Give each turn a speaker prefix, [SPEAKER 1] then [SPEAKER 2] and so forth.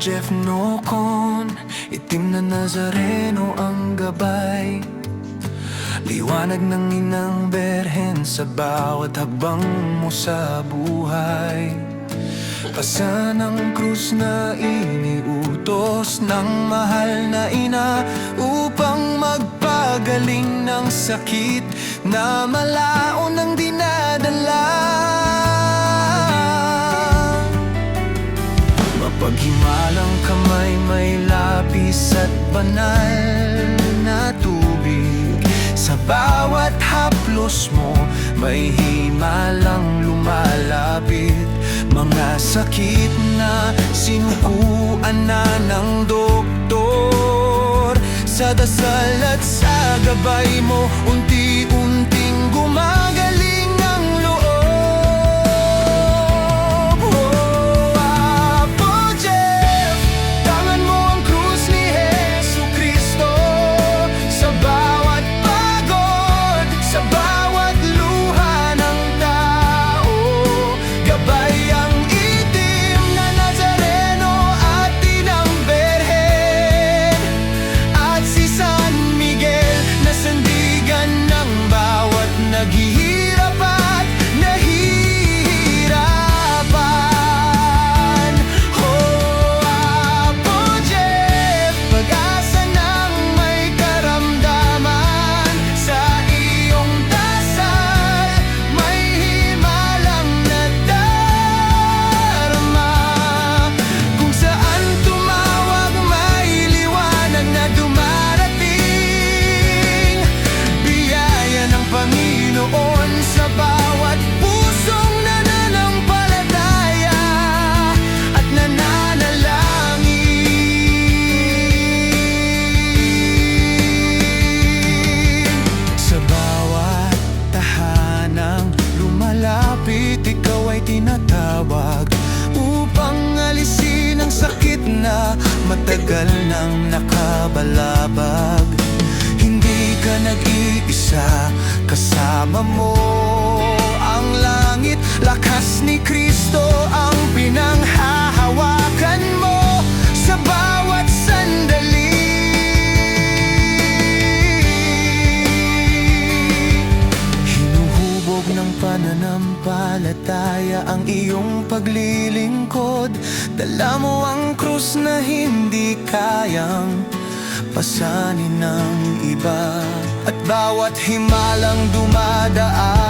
[SPEAKER 1] Jeff Nocon, itim na Nazareno ang gabay. Liwanag ng inang berhen sa bawat habang mo sa buhay. Pasan ang krus na iniutos ng mahal na ina upang magpagaling ng sakit na malaon ang dinadala. Mapaghimalang kamay, may lapis at banal na tubig. Sa bawat haplos mo, may himalang lumalapit. Mga sakit na sinukuan na ng doktor. Sa dasal at sa gabay mo, unti-unting gumagaling ang loob. Oh, Apo Jeff, tangan mo ang krus ni Jesucristo. Sa bawat pagod, sa bawat luha ng tao, gabay ang itim na Nazareno at inang berhen, at si San Miguel na sandigan ng bawat naghihirap at nahihirapan. Oh, Apo Jeff, pag-asa ng may karamdaman. Sa iyong dasal, may himalang nadarama. Kung saan tumawag, may liwanag na dumarating. Biyaya ng Panginoon sa bawat pusong nananampalataya at nananalangin. Sa bawat tahanang lumalapit, ikaw ay tinatawag upang alisin ang sakit na matagal nang nakabalabag. Hindi ka nag-iisa, kasama mo ang langit. Lakas ni Kristo ang pinanghahawakan mo sa bawat sandali. Hinuhubog ng pananampalataya ang iyong paglilingkod. Dala mo ang krus na hindi kayang pasanin ng iba, at bawat himalang dumadaan